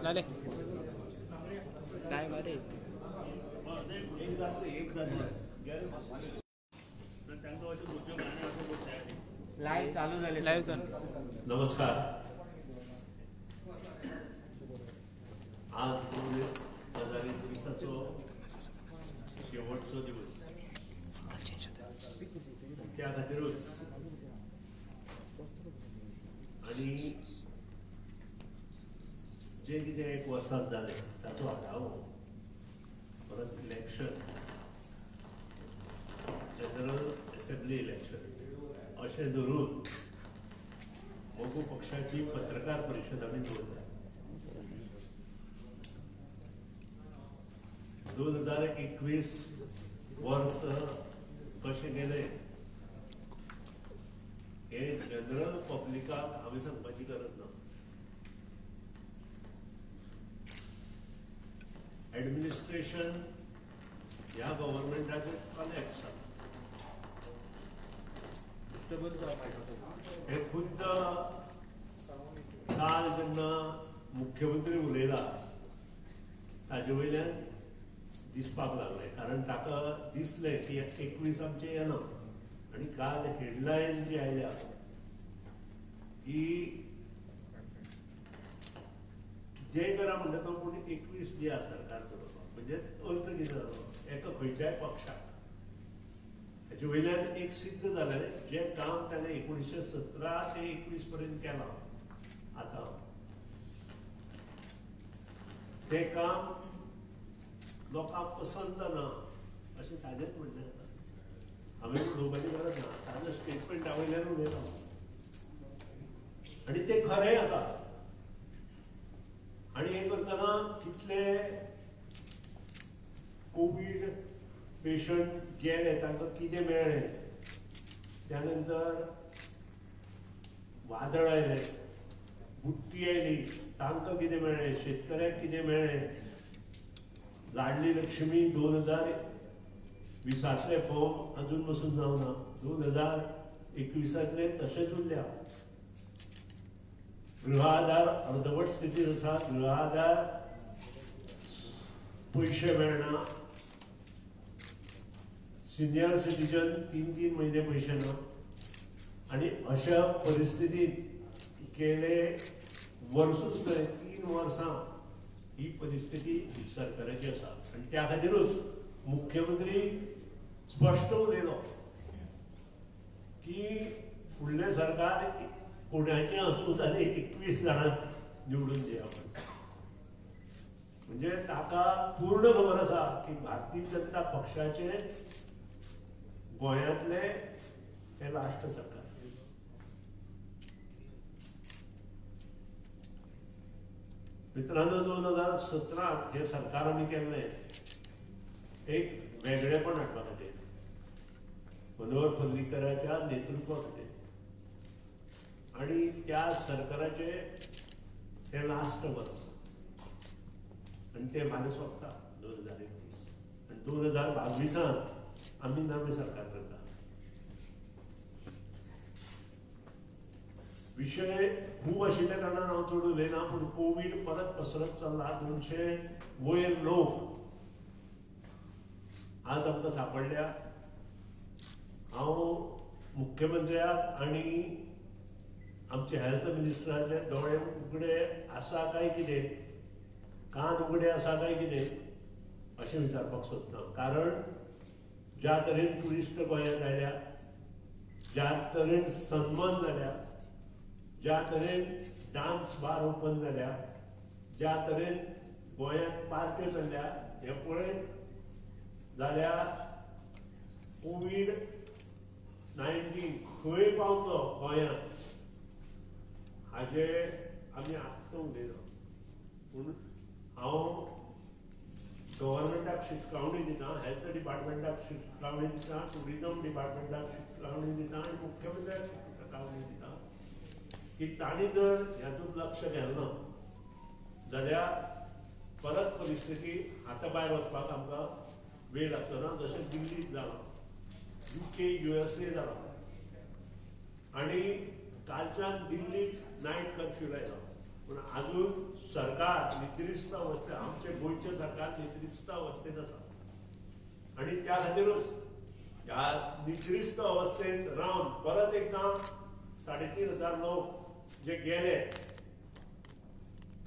झाले काय मारे लाईव्ह चालू झाले. लाईव्ह चालू. नमस्कार. आज 2020 शेवटचो दिवस. त्या खातीरूच आणि जे कितें एक वर्सांत जालें ताचो आढावो परत इलेक्शन, जनरल असेंब्ली इलेक्शन अशें धरून मोगू पक्षाची पत्रकार परिशद आमी दवरल्या. 2021 वर्स कशें गेलें हे जनरल पब्लिकाक हांवें सांगपाची गरज ना. एडमिनिस्ट्रेशन ह्या गव्हर्मेंटाचे कलेक्ट जाता. हे खुद्द काल जेन्ना मुख्यमंत्री उलयला ताजे वयल्यान दिसपाक लागले, कारण ताका दिसलें की 21 आमचे येना. आनी काल हेडलायन जी आयल्या की कितेंय करा म्हणटा तो पूण 21 दिया सरकार करपाक. म्हणजे अर्थ कितें जालो एका खंयच्याय पक्षाक हेजे वयल्यान एक सिद्ध जालें जें काम ताणें 1917 ते 21 पर्यंत केलां आतां तें काम लोकांक पसंद जाना अशें ताजेंच म्हणणें जाता. हांवें उलोवपाची गरज ना, ताजो स्टेटमेंटा वयल्यान उलयला आनी तें खरेंय आसा. आनी हें करतना कितले कोवीड पेशंट गेले तांकां कितें मेळ्ळें, त्या नंतर वादळ आयलें, बुट्टी आयली तांकां कितें मेळ्ळें, शेतकऱ्याक कितें मेळ्ळें, लाडली लक्ष्मी 2020तले फॉर्म अजून पसून जावना, 2021तले तशेंच उरल्या. गृह आधार अर्दवट स्थितीत आसा. गृह आधार पयशे मेळना. सिनियर सिटीजन 3-3 म्हयने पयशे ना. आनी अशा परिस्थितीत गेले वर्सूच न्हय 3 वर्सां ही परिस्थिती सरकाराची आसा. आनी त्या खातीरूच मुख्यमंत्री स्पश्ट उलयलो की फुडलें सरकार कोणाचें आसूं जाल्यार 21 जाणांक निवडून दिया. म्हणजे ताका पूर्ण खबर आसा की भारतीय जनता पक्षाचे गोंयांतले हे लास्ट सरकार. मित्रांनो, 2017 हे सरकार आमी केल्लें एक वेगळेपण हाडपा खातीर, मनोहर पर्रीकराच्या नेतृत्वा खातीर. आनी त्या सरकाराचे हे लास्ट वर्स आनी ते भायर सोंपता 2021. आनी 2022 आमी नवें सरकार करता. विशय खूब आशिल्ल्या कारणान हांव चड उलयना, पूण कोवीड परत पसरत चल्ला. 200 वयर लोक आज आमकां सांपडल्या. हांव मुख्यमंत्र्याक आनी आमचे हेल्थ मिनिस्टराचे दोळे उगडे आसा काय कितें, कान उगडे आसा काय कितें अशें विचारपाक सोदता. कारण ज्या तरेन ट्युरिस्ट गोंयांत आयल्या, ज्या तरेन सन्मान जाल्या, ज्या तरेन डान्स बार ओपन जाल्या, ज्या तरेन गोंयांत पार्ट्यो जाल्ल्या, हे पळयत जाल्यार कोवीड-19 खंय पावलो गोंयांत हाजे आमी आत्तां उलयना. पूण हांव गव्हर्मेंटाक शिटकावणी दिता, हेल्थ डिपार्टमेंटाक शिटकावणी दिता, टुरिजम डिपार्टमेंटाक शिटकावणी दिता आनी मुख्यमंत्र्याक शिटकावणी दिता की तांणी जर ह्यातून लक्ष घालें ना जाल्यार परत परिस्थिती हाता भायर वचपाक आमकां वेळ लागतना. जशें दिल्लीत जालां, UK, USA जालां. आनी कालच्यान दिल्लीत नायट कर्फ्यू लायला. पण अजून सरकार निद्रिस्त अवस्थेत, आमचे गोयचे सरकार निद्रिस्त अवस्थेत आसा आणि त्या खातीरच ह्या निद्रिस्त अवस्थेत रावन परत एकदा 3,500 लोक जे गेले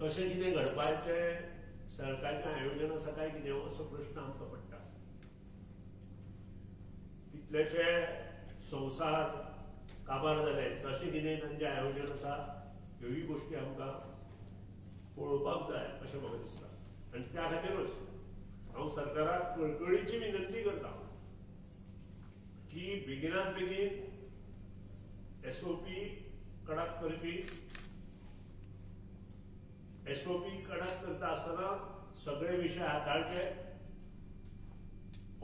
तशें कितें घडपाचें सरकारचें आयोजन आसा काय कितें असो प्रश्न आमकां पडटा. कितलेशे संसार काबार जाले तशें कितें तांचें आयोजन आसा ह्योय गोश्टी आमकां पळोवपाक जाय अशें म्हाका दिसता. आनी त्या खातीरच हांव सरकाराक कळकळीची विनंती करता की बेगिनात बेगीन SOP कडक करपी, SOP कडक करता आसतना सगळे विशय हाताळचे.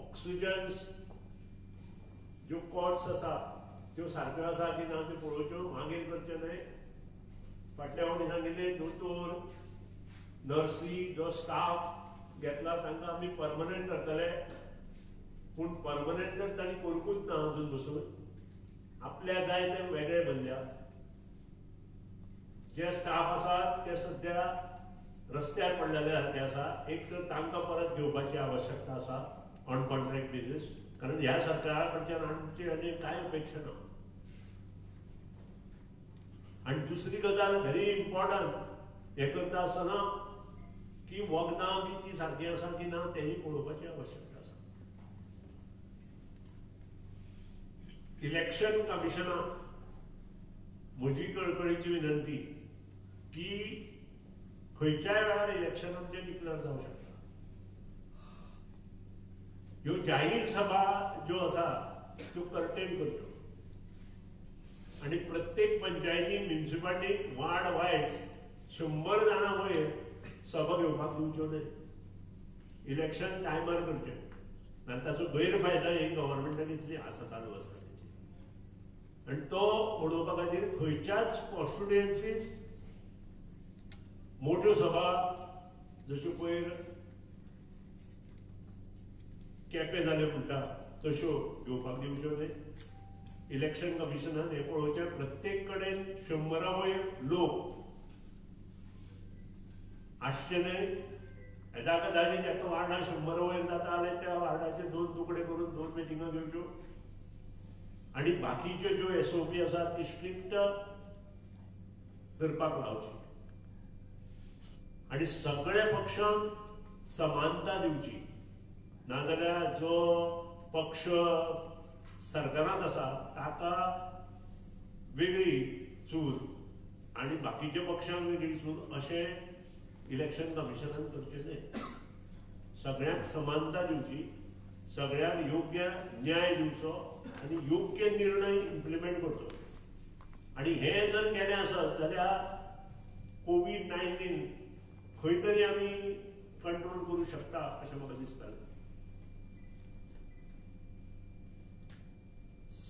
ऑक्सिजन्स ज्यो कॉट्स आसा त्यो सारक्यो आसा की ना त्यो पळोवच्यो, मागीर करचे न्हय. फाटल्या फावटी सांगिल्लें दोतोर नर्सी जो स्टाफ घेतला तांकां आमी परमनंट करतले, पूण परमनंट तर तांणी करूंकूच ना अजून बसून. आपल्या जाय ते वेगळे बदल्या. जे स्टाफ आसात ते सध्या रस्त्यार पडलेले सारखे आसा. एक तर तांकां परत घेवपाची आवश्यकता आसा ऑन कॉन्ट्रॅक्ट बेजीस, कारण ह्या सरकारा कडच्यान आमची आनी कांय अपेक्षा ना. आनी दुसरी गजाल व्हेरी इम्पॉर्टंट, हे करता आसतना की वखदां बी ती सारकी आसा की ना तेही पळोवपाची आवश्यकता आसा. इलेक्शन कमिशनाक म्हजी कळकळीची विनंती की खंयच्याय वेळार इलेक्शन आमचें डिक्लेअर जावंक शकता. ह्यो जाहीर सभा ज्यो आसा त्यो कर्टेन करच्यो आनी प्रत्येक पंचायती म्युनिसिपालिटी वार्ड वायज 100 जाणां वयर सभा घेवपाक दिवच्यो न्हय. इलेक्शन टायमार करचें. आनी ताचो गैरफायदा एक गव्हर्मेंटान इतली आसा चालू आसा तेची. आनी तो पळोवपा खातीर खंयच्याच कॉन्स्टिट्युएन्सीज मोठ्यो सभा जश्यो पयर केपें जाल्यो म्हणटा तश्यो घेवपाक दिवच्यो न्हय. इलेक्शन कमिशनान हें पळोवचें प्रत्येक कडेन 100 वयर लोक आसचे न्हय. येदा कदाचित एका वार्डान 100 वयर जाता जाल्यार त्या वार्डाचे 2 तुकडे करून 2 मिटिंगां घेवच्यो आनी बाकीच्यो ज्यो SOP आसा ती स्ट्रिक्ट करपाक लावची आनी सगळ्या पक्षांक समानता दिवची. नाजाल्यार जो पक्ष सरकारांत आसा ताका वेगळी चूल आनी बाकीच्या पक्षांक वेगळी चूल अशें इलेक्शन कमिशनान करचें न्हय. सगळ्यांक समानता दिवची, सगळ्यांक योग्य न्याय दिवचो आनी योग्य निर्णय इम्प्लिमेंट करचो. आनी हें जर केलें आसत जाल्यार कोविड-19 खंय तरी आमी कंट्रोल करूं शकता अशें म्हाका दिसता.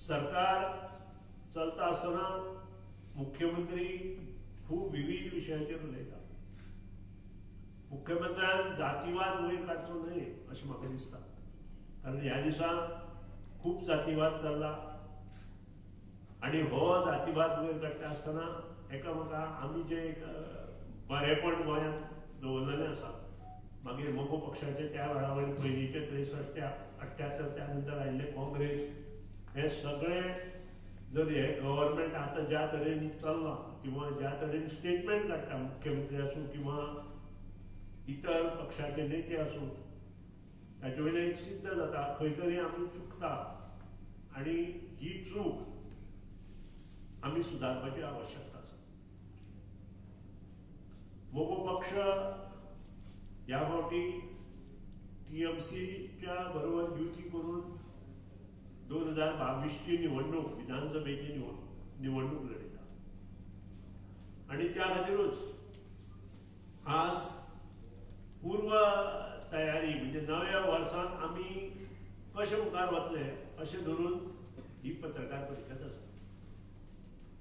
सरकार चलता आसतना मुख्यमंत्री खूब विविध विशयाचेर उलयता. मुख्यमंत्र्यान जातीवाद वयर काडचो न्हय अशें म्हाका दिसता. कारण ह्या दिसांक खूब जातीवाद चल्ला आनी हो जातीवाद वयर काडटा आसतना एकामेका आमी जे एक बरेपण गोंयांत दवरलेलें आसा. मागीर मोगो पक्षाचे त्या वेळा वयर पयलींचे 63 ते 78 त्या नंतर आयिल्ले काँग्रेस, हे सगळे जर हे गव्हर्मेंट आतां ज्या तरेन चल्लां किंवा ज्या तरेन स्टेटमेंट काडटा मुख्यमंत्री आसूं किंवा इतर पक्षाचे नेते आसूं, ताचे वयल्यान एक सिद्ध जाता खंय तरी आमी चुकता आनी ही चूक आमी सुदारपाची आवश्यकता आसा. मोगो पक्ष ह्या फावटी TMCच्या बरोबर युती करून 2022ची निवडणूक विधानसभेची निवडणूक लढयता आनी त्या खातीरच आज पूर्व तयारी म्हणजे नव्या वर्सान आमी कशे मुखार वतले अशें धरून ही पत्रकार परिशद आसा.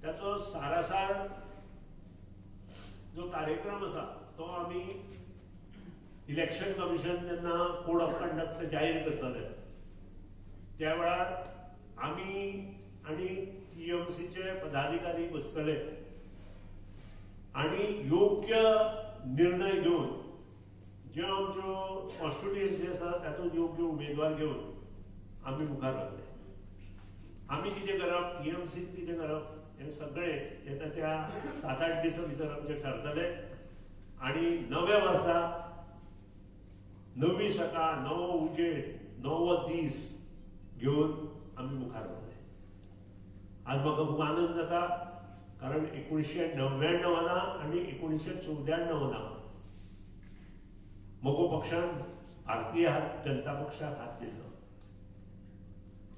त्याचो सारासार जो कार्यक्रम आसा तो आमी इलेक्शन कमिशन जेन्ना कोड ऑफ कंडक्ट जाहीर करतले त्या वेळार आमी आनी TMCचे पदाधिकारी बसतले आणि योग्य निर्णय घेऊन ज्यो आमच्यो कॉन्स्टिट्युएन्सी आसा तातूंत योग्य उमेदवार घेवन आमी मुखार वतले. आमी कितें करप, टीएमसीन कितें करप, हे सगळे येता त्या 7-8 दिसां भितर आमचे ठरतले आणि नव्या वर्सा नवी सकाळ, नवो उजेड, नवो दीस घेऊन आमी मुखार वतले. आज म्हाका खूब आनंद जाता कारण 1999 आणि 1994 मोगो पक्षान भारतीय जनता पक्षाक हात दिल्लो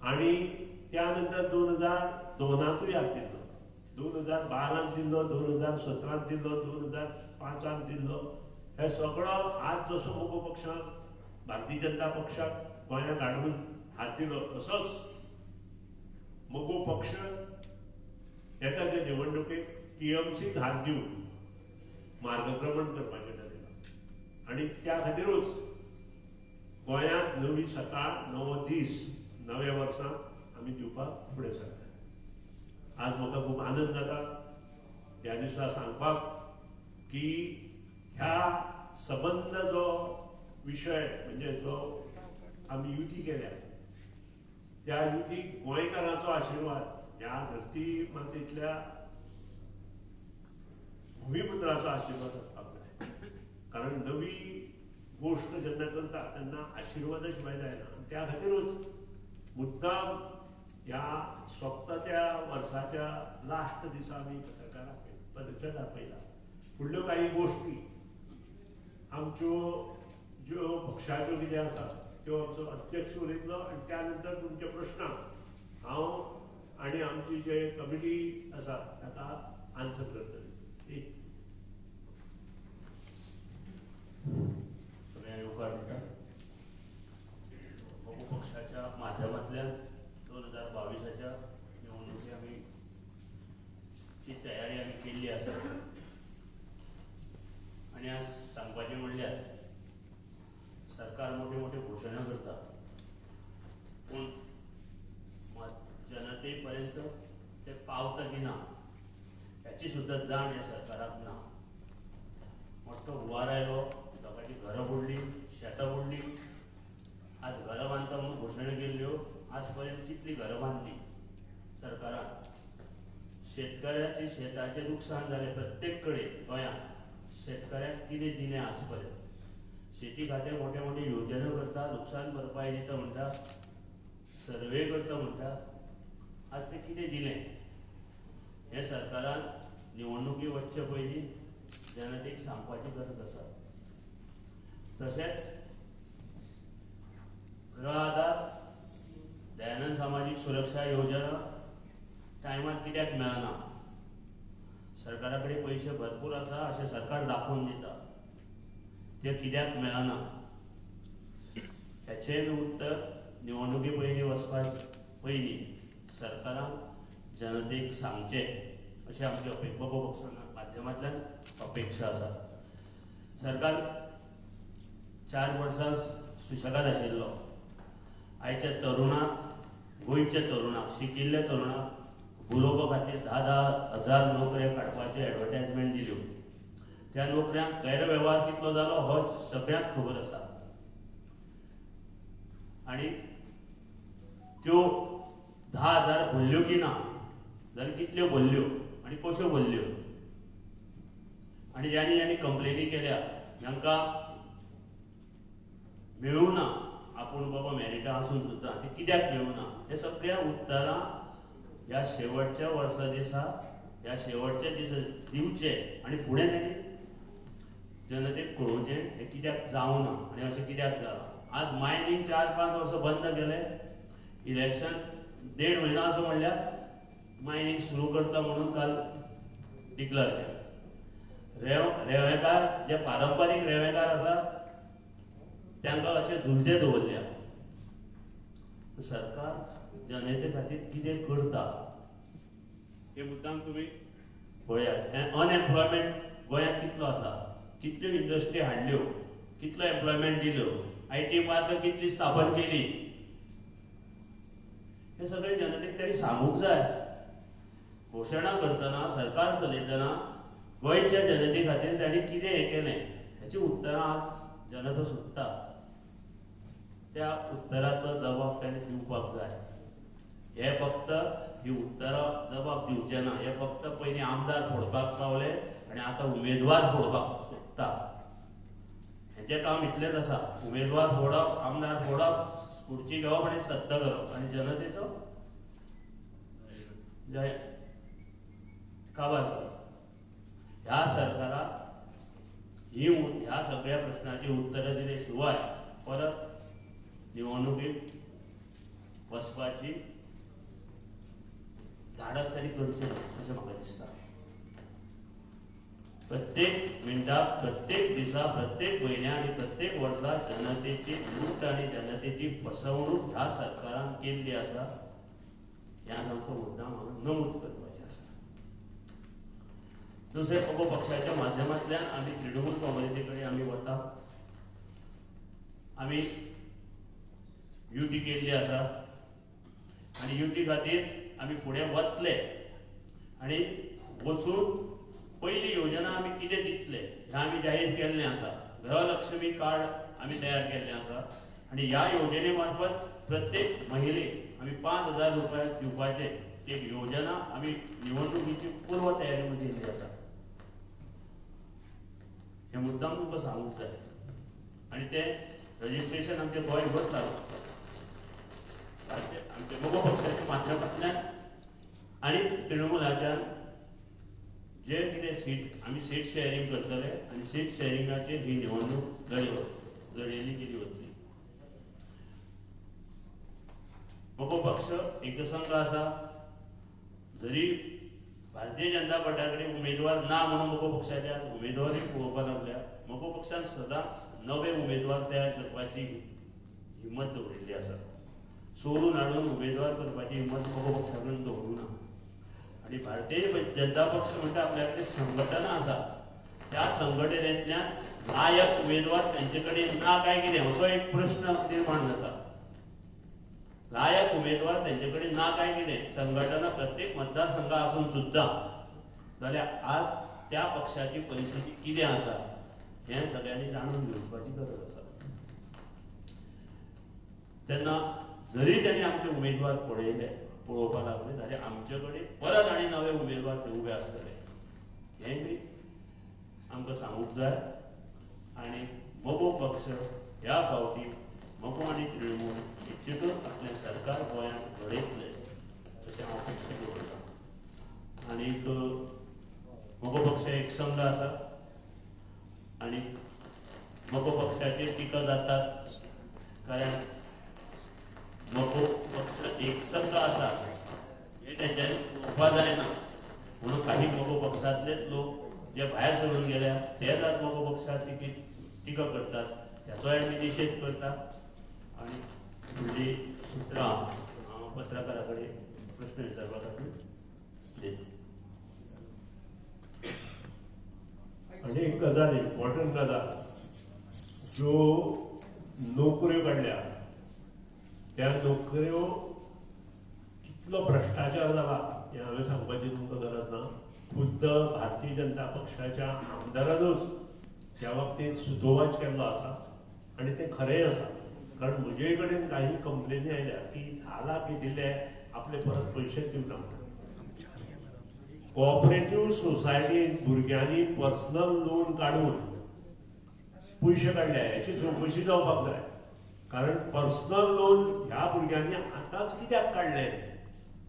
आणि त्यानंतर 2002 हात दिल्लो, 2012 दिल्लो, 2017 दिल्लो, 2005 दिल्लो. हे सगळो आज जसो मोगो पक्षान भारतीय जनता पक्षाक गोंयांत हाडून हात दिलो तसोच मोगो पक्ष येता त्या निवडणुकेक टीएमसीक हात दिवन मार्गक्रमण करपाचें थारिल्लें आणि त्या खातीरूच गोंयांत नवी सकाळ, नवो दीस नव्या वर्साक आमी दिवपाक फुडें सरता. आज म्हाका खूब आनंद जाता ह्या दिसा सांगपाक की ह्या संबंध जो विशय म्हणजे जो आमी युती केल्या त्या युतीक गोंयकारांचो आशिर्वाद, ह्या धरती मातेंतल्या भुमिपुत्राचो आशिर्वाद आसपाक जाय. कारण नवी गोष्ट जेन्ना करता तेन्ना आशिर्वादा शिवाय जायना. त्या खातीरूच मुद्दाम ह्या सोंपता त्या वर्साच्या लास्ट दिसा आमी पत्रकारांक परिचय दाखयला. फुडल्यो काही गोष्टी आमच्यो ज्यो पक्षाच्यो कितें आसा त्यो आमचो अध्यक्ष उलयतलो आणि त्यानंतर तुमच्या प्रश्नांक हांव आणि आमची जे कमिटी आसा ताका आन्सर करतली. सगळ्या येवकार दिता. मोगो पक्षाच्या माध्यमांतल्यान 2022च्या निवडणुकी आमी ची तयारी आमी केल्ली आसा आणि आज सांगपाचें म्हणल्यार सरकार मोठे मोठे घोशणा करता पूण जनते पर्यंत ते पावता की ना याची सुद्धा जाण ह्या सरकाराक ना. मोठो हुवार आयलो, लोकांची घरां बुडली, शेतां बुडली. आज घरां बांदता म्हणून घोशणा केल्ल्यो, आज पर्यंत कितली घरां बांदली सरकारान. शेतकऱ्याचे शेताचें नुकसान जालें प्रत्येक कडेन गोंयांत. शेतकऱ्याक कितें दिलें आज पर्यंत. शेती खातें मोठे मोठे योजना करता, नुकसान भरपाई दिता म्हणटा, सर्वे करता म्हणटा. आज ते कितें दिलें हे सरकारान निवडणुकी वचचे पयलीं जनतेक सांगपाची गरज आसा. तशेंच गृह आधार, दयानंद सामाजीक सुरक्षा योजना टायमार कित्याक मेळना. सरकारा कडेन पयशे भरपूर आसा अशें सरकार दाखोवन दिता, ते कित्याक मेळना हेचें उत्तर निवडणुकी पयलीं वचपाक पयलीं सरकारान जनतेक सांगचें अशें आमची मोगो पक्षाच्या माध्यमांतल्यान अपेक्षा आसा. सरकार 4 वर्सां सुशेगाद आशिल्लो. आयच्या तरुणाक, गोंयच्या तरुणाक, शिकिल्ल्या तरुणाक उलोवपा खातीर 10,000 नोकऱ्यो काडपाच्यो एडवर्टायजमेंट दिल्यो. त्या नोकऱ्यांक गैरवेव्हार कितलो जालो हो सगळ्यांक खबर आसा. आणि त्यो 10,000 भरल्यो की ना जाल्यार कितल्यो भरल्यो आणि कश्यो भरल्यो. आणि ज्यांनी ज्यांनी कंप्लेनी केल्या जांकां मेळूं ना, आपूण बाबा मेरिटा आसून सुद्दां ते कित्याक मेळूं ना, हे सगळ्या उतरां ह्या शेवटच्या वर्सा दिसा, ह्या शेवटच्या दिसा दिवचे आणि फुडें तांणी जनतेक कळोवचें हें कित्याक जावं ना आनी अशें कित्याक जालां. आज मायनींग 4-5 वर्सां बंद केलें. इलेक्शन 1.5 म्हयनो असो म्हणल्यार मायनींग सुरू करता म्हणून काल डिक्लेअर केलें. रेवेकार जे पारंपारीक रेवेकार आसा तांकां अशें झुलते दवरल्या. सरकार जनते खातीर कितें करता हे मुद्दाम तुमी पळयात. अनएम्प्लॉयमेंट गोंयांत कितलो आसा, कितल्यो इंडस्ट्री हाडल्यो, कितलो एम्प्लॉयमेंट दिल्यो, IT पार्क कितली स्थापन केली, हे सगळे जनतेक तरी सांगूंक जाय. घोशणा करतना, सरकार चलयतना गोंयच्या जनते खातीर ताणी कितें हें केलें हेची उत्तरां आज जनता सोदता. त्या उत्तराचो जबाब ताणें दिवपाक जाय. हे फक्त ही उत्तरां जबाब दिवचे ना, हे फक्त पयलीं आमदार फोडपाक पावले आनी आतां उमेदवार फोडपाक सोदता. हेचें काम इतलेंच आसा, उमेदवार फोडप, आमदार फोडप, खुर्ची घेवप आनी सत्ता करप आनी जनतेचो काबार करप. ह्या सरकाराक ह्या सगळ्या प्रश्नाची उत्तरां दिले शिवाय परत निवडणुकीक वचपाची धाडस तरी करचें ना अशें म्हाका दिसता. प्रत्येक मिनटाक, प्रत्येक दिसा, प्रत्येक म्हयन्या आनी प्रत्येक वर्सा जनतेची लूट आनी जनतेची फसवणूक ह्या सरकारान केल्ली आसा हें आमकां मुद्दाम हांगा नमूद करपाचें आसा. दुसरे पक्षाच्या माध्यमांतल्यान आमी तृणमूल काँग्रेसी कडेन आमी वता. आमी युती केल्ली आसा आनी युती खातीर आमी फुडें वतले आनी वचून पयली योजना आमी कितें दितले हें आमी जाहीर केल्लें आसा. गृहलक्ष्मी कार्ड आमी तयार केल्लें आसा आनी ह्या योजने मार्फत प्रत्येक महिलेक आमी 5,000 रुपया दिवपाचे एक योजना आमी निवडणुकीची पूर्व तयारी मध्ये केल्ली आसा. हे मुद्दाम तुमकां सांगूंक जाय. आनी तें रजिस्ट्रेशन आमचें गोंयभर चालू आसा. आमच्या मोगो पक्षाच्या माध्यमांतल्यान आनी तृणमूलाच्यान जे कितें सीट आमी सीट शेअरिंग करतले आनी सीट शेअरिंगाचेर ही निवडणूक लडयली गेली वतली. मोगो पक्ष एकसंघ आसा. जरी भारतीय जनता पार्ट्या कडेन उमेदवार ना म्हणून मोगो पक्षाच्या उमेदवारी पळोवपाक लागल्या, मोगो पक्षान सदांच नवे उमेदवार तयार करपाची हिम्मत दवरिल्ली आसा. सोडून हाडून उमेदवार करपाची हिम्मत मोगो पक्षान दवरूं ना. आनी भारतीय जनता पक्ष म्हणटा आपल्या कडेन संघटना आसा. त्या संघटनेंतल्यान नायक उमेदवार तांचे कडेन ना काय कितें असो एक प्रश्न निर्माण जाता. लायक उमेदवार तांचे कडेन ना काय कितें संघटना प्रत्येक मतदारसंघा आसून सुद्दां जाल्यार आज त्या पक्षाची परिस्थिती कितें आसा हें सगळ्यांनी जाणून घेवपाची गरज आसा. तेन्ना जरी तांणी आमचे उमेदवार पळोवपाक लागले जाल्यार आमचे कडेन परत आनी नवे उमेदवार ते उबे आसतले हें बी आमकां सांगूंक जाय. आनी मोगो पक्ष ह्या फावटी मोगो आनी तृणमूल चिंतून आपलें सरकार गोंयांत घडयतले अशें हांव अपेक्षा दवरतां. आनीक मोगो पक्ष एक संघ आसा आनी मोगो पक्षाचेर टिका जातात कारण मोगो पक्ष एक संघ आसा हें तेंच्यांनी पळोवपा जायना. म्हणून काही मोगो पक्षांतलेच लोक जे भायर सरून गेल्या तेच आज मोगो पक्षाक टिका करतात. त्याचोय आमी निशेध करतात. आनी फुडली सुत्रां हांव पत्रकारा कडेन प्रश्न विचारपा खातीर दिता. आनी एक गजाल इम्पॉर्टंट गजाल ज्यो नोकऱ्यो काडल्या त्या नोकऱ्यो कितलो भ्रष्टाचार जाला हें हांवें सांगपाची तुमकां गरज ना. खुद्द भारतीय जनता पक्षाच्या आमदारानूच त्या बाबतींत सुतोवाच केल्लो आसा आनी तें खरेंय आसा. कारण म्हजे कडेन काही कंप्लेनी आयल्या की 10 लाख दिले आपले परत पयशे दिवना. कोऑपरेटिव्ह सोसायटीन भुरग्यांनी पर्सनल लोन काडून पयशे काडल्या हेची चवकशी जावपाक जाय. कारण पर्सनल लोन ह्या भुरग्यांनी आतांच कित्याक काडले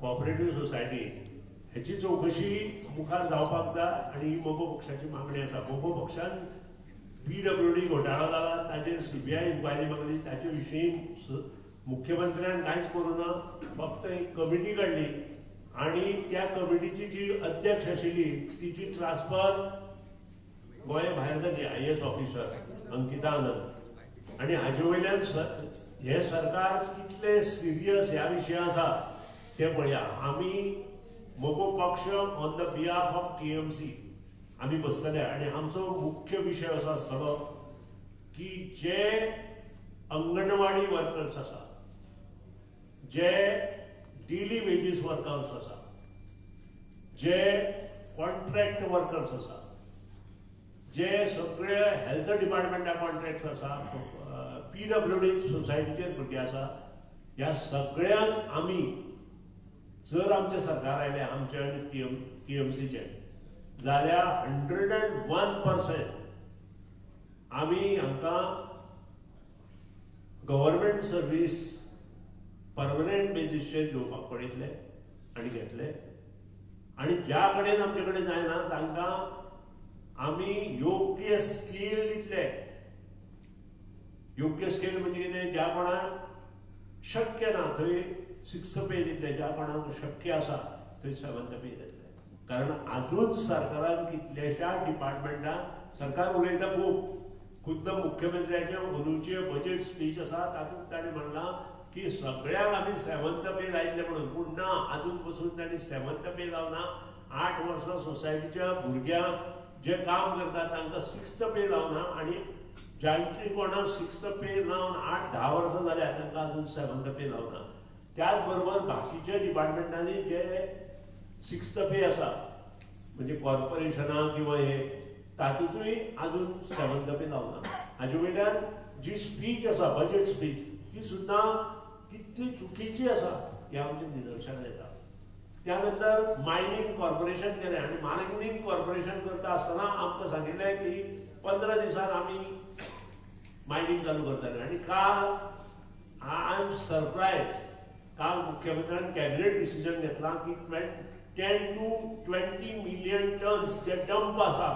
कोऑपरेटिव्ह सोसायटीन हेची चवकशी मुखार जावपाक जाय. आनी ही मोगो पक्षाची मागणी आसा. मोगो पक्षान PWD घोटाळो जाला ताचेर CBI इन्क्वायरी मागली. ताचे विशीं मुख्यमंत्र्यान कांयच करूना. फक्त एक कमिटी काडली आनी त्या कमिटीची जी अध्यक्ष आशिल्ली तिची ट्रान्सफर गोंया भायर जाली IAS ऑफिसर अंकिता आनंद. आनी हाजे वयल्यान हे सरकार कितले सिरियस ह्या विशयां आसा तें पळया. आमी मोगो पक्ष on the behalf of TMC आमी बसतले आनी आमचो मुख्य विशय असो आसतलो की जे अंगणवाडी वर्कर्स आसा, जे डेली वेजीस वर्कर्स आसा, जे कॉन्ट्रॅक्ट वर्कर्स आसा, जे सगळे हेल्थ डिपार्टमेंटा कॉन्ट्रॅक्ट आसा, PWD सोसायटीचे भुरगे आसा, ह्या सगळ्यांक आमी जर आमचे सरकार आयले आमचे आनी TMCचे जाल्यार 101% आमी हांकां गव्हर्मेंट सर्वीस परमनंट बेसिसचेर घेवपाक पडयतले आनी घेतले. आनी ज्या कडेन आमचे कडेन जायना तांकां आमी योग्य स्कील दितले. योग्य स्कील म्हणजे कितें, ज्या कोणाक शक्य ना थंय 6th पे दितले, ज्या कोणाक शक्य आसा थंय 7th पे दितले. कारण आजून सरकारान कितल्याशा डिपार्टमेंटान सरकार उलयता खूब. खुद्द मुख्यमंत्र्याचे अंदूचे बजेट स्पीच आसा तातूंत ताणें म्हणलां की सगळ्यांक आमी 7th पे लायतले म्हणून. पूण ना, आजून पसून ताणें 7th पे लावना. 8 वर्सां सोसायटीच्या भुरग्यांक जे काम करता तांकां 6th पे लावना. आनी जांची कोणाक 6th पे लावन 8-10 वर्सां जाल्यात तांकां आजून 7th पे लावना. त्याच बरोबर बाकीच्या डिपार्टमेंटांनी जे 6th पे आसा म्हणजे कॉर्पोरेशनां किंवा हे तातूंतूय आजून 7th पे लावना. हाजे वयल्यान जी स्पीच आसा बजेट स्पीच ती सुद्दां कितली चुकीची आसा हें आमचें निदर्शनाक येता. त्या नंतर मायनिंग कॉर्पोरेशन केलें आनी मायनिंग कॉर्पोरेशन करता आसतना आमकां सांगिल्लें की 15 दिसान आमी मायनिंग चालू करतले. आनी काल आय एम सरप्रायज, काल मुख्यमंत्र्यान कॅबिनेट डिसिजन घेतलां की 10 to 20 मिलियन टन्स जे डंप आसा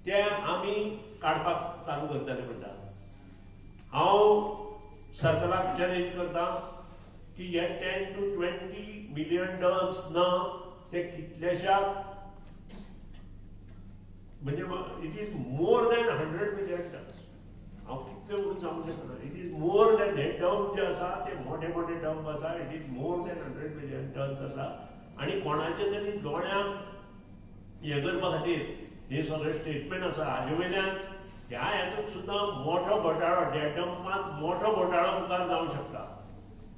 ते आमी काडपाक चालू करतले म्हणटा. हांव सरकाराक चॅलेंज करता की हे 10 to 20 मिलियन टन्स ना, ते कितलेशाक म्हणजे it is more than 100 million tonnes. हांव कितले म्हणून सांगूंक शकना. इट इज मोर दॅन हे डंप जे आसा ते मोठे मोठे डंप आसा. It is more than 100 million tonnes आसा. आनी कोणाचे तरी दोळ्यांक हे करपा खातीर हे सगळे स्टेटमेंट आसा. हाजे वयल्यान ह्या हेतूंत सुद्दां मोठो घोटाळो, त्या डंपांत मोठो घोटाळो मुखार जावंक शकता.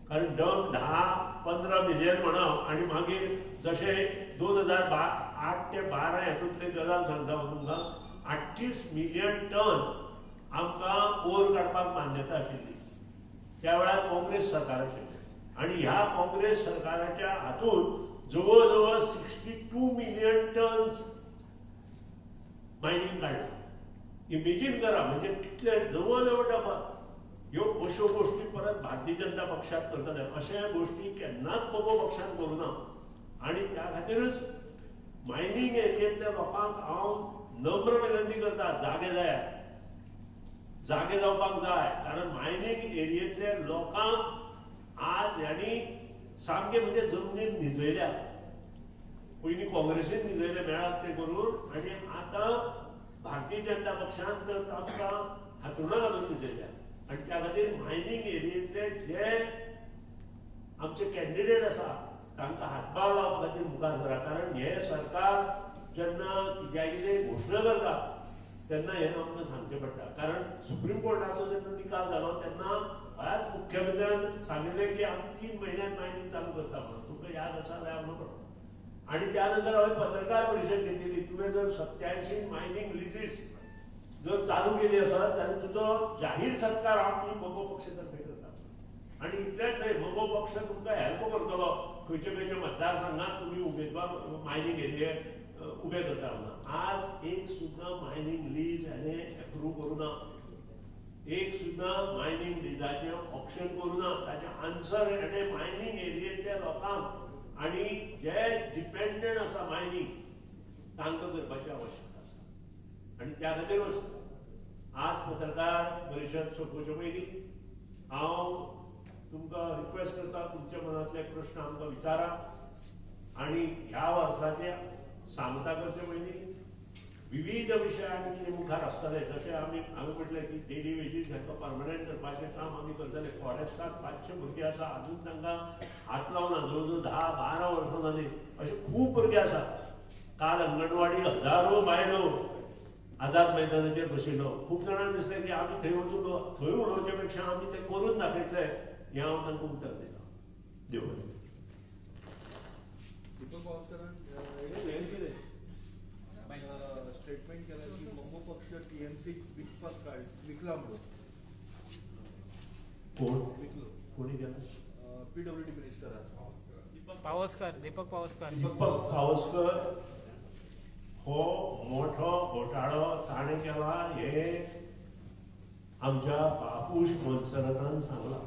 कारण डंप 10-15 मिलियन म्हणाव आनी मागीर जशें 2008 ते 12 हेतूंतले गजाल सांगता हांव तुमकां, 38 मिलियन टन आमकां ओर काडपाक मान्यता आशिल्ली. त्या वेळार काँग्रेस सरकार आशिल्लें आनी ह्या काँग्रेस सरकाराच्या हातूंत जवळ जवळ 62 मिलियन टन्स मायनिंग काडला. इमेजीन करा म्हणजे कितले जवळ जवळ डबा. ह्यो अश्यो गोश्टी परत भारतीय जनता पक्षात करतले अशे गोश्टी केन्नाच मोगो पक्षान करूं ना. आनी त्या खातीरच मायनिंग एरियेंतल्या लोकांक हांव नम्र विनंती करता, जागे जायात, जागे जावपाक जाय. कारण मायनिंग एरियेंतल्या लोकांक आज ह्यांनी सामके म्हणजे जमनीर न्हिदयल्या. पयलीं काँग्रेसीन न्हिदयले मेळात ते करून आनी आतां भारतीय जनता पक्षान तर तांकां हातरुणां घालून न्हिदयल्या. आनी त्या खातीर मायनिंग एरियेंतले जे आमचे कॅन्डिडेट आसा तांकां हातभार लावपा खातीर मुखार सरा. कारण हे सरकार जेन्ना कित्याक घोशणा करता तेन्ना हें आमकां सांगचें पडटा. कारण सुप्रीम कोर्टाचो जेन्ना निकाल जालो तेन्ना ह्याच मुख्यमंत्र्यान सांगिल्लें की आमी 3 म्हयन्यांत मायनिंग चालू करता म्हणून. तुमकां याद आसा जाल्यार हांव नकळो. आनी त्या नंतर हांवें पत्रकार परिशद घेतिल्ली. तुवें जर 87 मायनिंग लिजीस जर चालू केली आसत जाल्यार तुजो जाहीर सत्कार आमी मोगो पक्ष तर्फे करता. आनी इतलेंच न्हय, मोगो पक्ष तुमकां हेल्प करतलो खंयचे खंयचे मतदारसंघात तुमी उमेदवार मायनिंग एरिये उबे करता म्हणून. आज एक सुद्दां मायनिंग लीज हाणें एप्रूव करूं ना. एक सुद्दां मायनिंग लिजाचें ऑप्शन करूं ना. ताचें आन्सर हाणें मायनिंग एरियेंतल्या लोकांक आनी जे डिपेंडंट आसा मायनिंग तांकां करपाची आवश्यकता आसा. आनी त्या खातीरूच आज पत्रकार परिशद सोंपोवचे पयलीं हांव तुमकां रिक्वेस्ट करता, तुमच्या मनांतले प्रश्न आमकां विचारा. आनी ह्या वर्साचे सांगता करचे पयलीं विविध विशय आमी कितें मुखार आसतले. जशें हांवें म्हटलें की डेली वेजीस हांकां परमनंट करपाचें काम आमी करतले. फॉरेस्टांत 500 भुरगे आसा, आजून तांकां हात लावना. जवळ जवळ 10-12 वर्सां जालीं. अशे खूब भुरगे आसात. काल अंगणवाडी हजारो बायलो आझाद मैदानाचेर बशिल्लो. खूब जाणांक दिसलें की आमी थंय वचून थंय उलोवचे पेक्षा आमी तें करून दाखयतले. हें हांव तांकां उतर दितां. देव बरें. स्टेटमेंट केलं की दीपक काय विकला म्हणून कोण विकलो कोणी केलं PWD मिनिस्टर पावसकर दीपक पावसकर दीपक पावसकर हो मोठो घोटाळो ताणे केला हे आमच्या बापूश मोन्सरातान सांगला.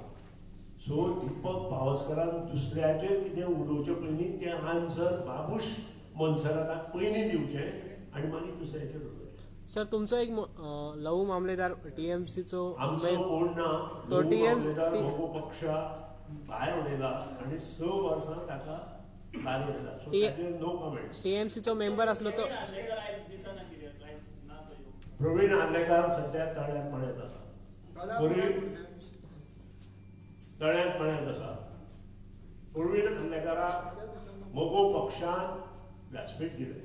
सो दीपक पावसकरान दुसऱ्याचेर कितें उलोवचे पयलीं तें आन्सर बाबूश मोन्सराताक पयलीं दिवचें आनी मागीर दुसऱ्याचेर उलोवचें. सर तुमचो एक लहू मामलेदार टीएमसीचो आमचो कोण ना तो हो पक्ष भायर उडयला आनी 6 वर्सां ताका भायर उडयला. सो ताचेर नो कमेंट्स. टीएमसीचो मेंबर आसलो तो प्रवीण आर्लेकर सध्या तळ्यांत पडत आसा. तळ्यांत पडत आसा. प्रवीण आर्लेकराक मोगो पक्षान व्यासपीठ दिलें.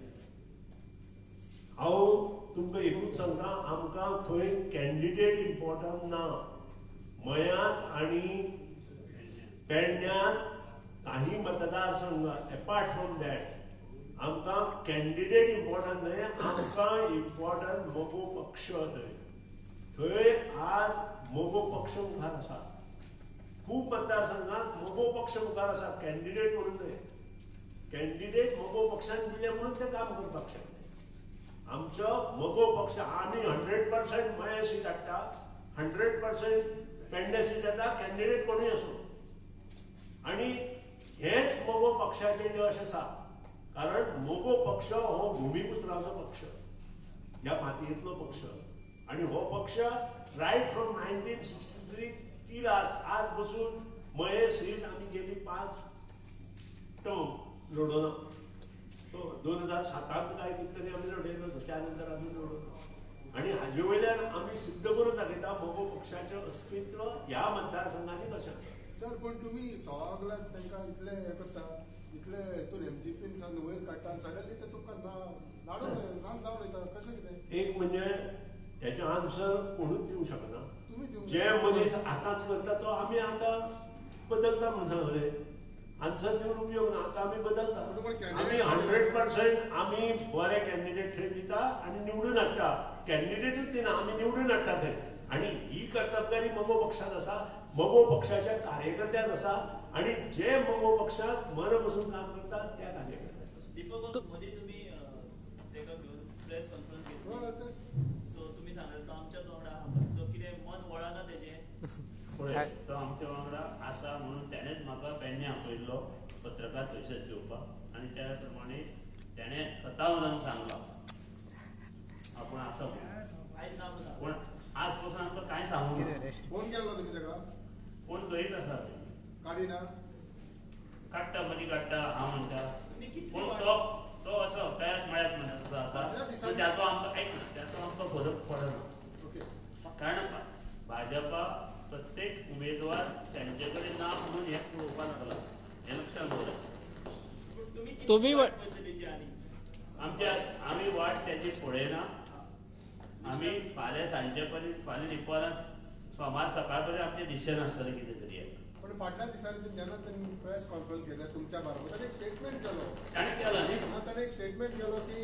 हांव तुमकां एकूच सांगता आमकां थंय कॅन्डिडेट इम्पॉर्टंट ना. मयांत आनी पेडण्यात काही मतदारसंघात अपार्ट फ्रॉम दॅट आमकां कॅन्डिडेट इम्पॉर्टंट न्हय. आमकां इम्पॉर्टंट मोगो पक्ष थंय आज मोगो पक्ष मुखार आसा. खूब मतदारसंघात मोगो पक्ष मुखार आसा. कॅन्डिडेट म्हणून न्हय. कॅन्डिडेट मोगो पक्षान दिले म्हणून ते काम करपाक शकले. आमचो मोगो पक्ष आमी 100% मये सीट हाडटा 100% पेडणे सीट येता कॅन्डिडेट कोणूय असो. आनी हेच मोगो पक्षाचें यश आसा. कारण मोगो पक्ष हो भुमिपुत्राचो पक्ष ह्या मातयेंतलो पक्ष आनी हो पक्ष रायट फ्रॉम 1963 टील आज बसून मये सीट आमी गेली 5 टर्म लडोना. 2007 काय कितें तरी आमी लडयलो. त्या नंतर आमी लडोना आनी हाजे वयल्यान आमी सिद्ध करून दाखयता मोगो पक्षाचें अस्तित्व ह्या मतदारसंघांनी कशें आसा. सर पण तुम्ही सगळ्याक तांकां इतले हे करता इतले हितून एमजीपीन सान वयर काडटा आनी सडनली ते तुमकां नाडून नाम जावन वयता कशें कितें. एक म्हणजे हेचे आन्सर कोणूच दिवंक शकना. तुमी दिवंक जे मनीस आतांच करता तो आमी आतां बदलता म्हणून सांगले. आन्सर दिवन उपयोग ना. आतां आमी बदलता. आमी 100% आमी बरे कॅन्डिडेट थंय दिता आनी निवडून हाडटा. कॅन्डिडेटूच दिना आमी निवडून हाडटा थंय. आनी ही कर्तबगारी मोगो पक्षांत आसा. मोगो पक्षाच्या कार्यकर्त्यांत आसा आनी जे मोगो पक्षांत मन बसून काम करतात त्या कार्यकर्त्यांत. दीपक मोदी तुम्ही तेका घेवन प्रेस कॉन्फरन्स घेतली. सो तुम्ही सांगले तो आमच्या वांगडा आहा. सो कितें मन वळना तेजें. पळय तो आमच्या वांगडा आसा म्हणून ताणेंच म्हाका पेडणे आपयल्लो पत्रकार परिशद घेवपाक आनी त्या प्रमाणे ताणें स्वता सांगलो आपूण आसा म्हणून. आयज ना पूण आज पासून आमकां कांय सांगूंक ना. फोन केल्लो तुमी ताका कोण गरीब आसा काडिना काडटा मदीं काडटा हांव म्हणटा. तुमी कितली पूण वाट तो असो पेयात म्हळ्यात म्हणटा असो आसा. पूण त्याचो आमकां ऐक ना त्याचो आमकां फरक पडना. ओके कारण भाजपा प्रत्येक उमेदवार त्यांचे कडेन ना म्हणून हें पळोवपा लागला. हें लक्षात दवरात. तुम्ही वाट पयतली तेजी आनी आमी वाट त्याची पळयना. आमी फाल्यां सांजे पर्यंत फाल्यां दिपवरां सोमार सकाळ पर्यंत आमचें डिसिजन आसतलें कितें तरी. पण फाटल्या दिसांनी जेन्ना त्यांनी प्रेस कॉन्फरन्स घेतल्या तुमच्या बरोबर ताणें एक स्टेटमेंट केलो. ताणें केला न्ही. ताणें एक स्टेटमेंट केलो की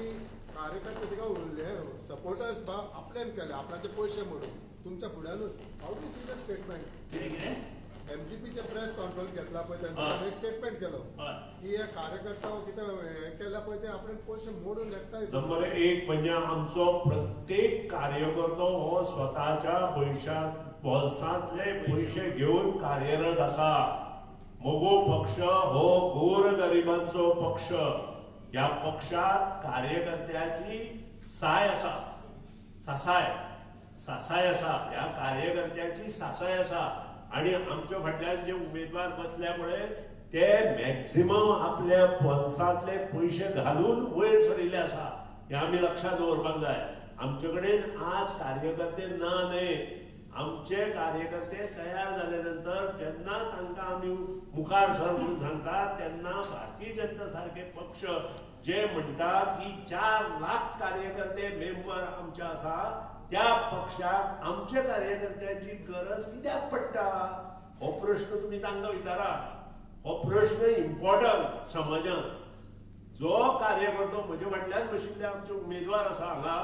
कार्यकर्ते तिका उरले सपोर्टर्स आपल्यान केले आपणाचे पयशे मोडून तुमच्या फुड्यानूच. How do see that statement. कितें कितें एमजीपीचे प्रेस कॉन्फरन्स घेतला पळय तेन्ना एक स्टेटमेंट केलो की हे कार्यकर्ता कितें हे केल्या पळय ते आपले पयशे मोडून एकठांय. नंबर एक म्हणजे आमचो प्रत्येक कार्यकर्तो हो स्वताच्या बोल्सांतले पयशे घेवन कार्यरत आसा. मोगो पक्ष हो गोरगरिबांचो पक्ष. ह्या पक्षात कार्यकर्त्याची साय आसा. सासाय आसा. ह्या कार्यकर्त्याची सासाय आसा. आनी आमच्या फाटल्यान जे उमेदवार बसल्या पळय ते मॅक्झिमम आपल्या पल्सांतले पयशे घालून वयर सरिल्ले आसा. हें आमी लक्षात दवरपाक जाय. आमचे कडेन आज कार्यकर्ते ना न्हय. आमचे कार्यकर्ते तयार जाले नंतर जेन्ना तांकां आमी मुखार सर म्हणून सांगतात तेन्ना भारतीय जनता सारखे पक्ष जे म्हणटात की 4 लाख कार्यकर्ते मेंबर आमचे आसा त्या पक्षाक आमच्या कार्यकर्त्यांची गरज कित्याक पडटा हो प्रश्न तुमी तांकां विचारा. हो प्रश्न इम्पॉर्टंट समाजांत. जो कार्यकर्तो म्हजे फाटल्यान बशिल्ले आमचे उमेदवार आसा हांगा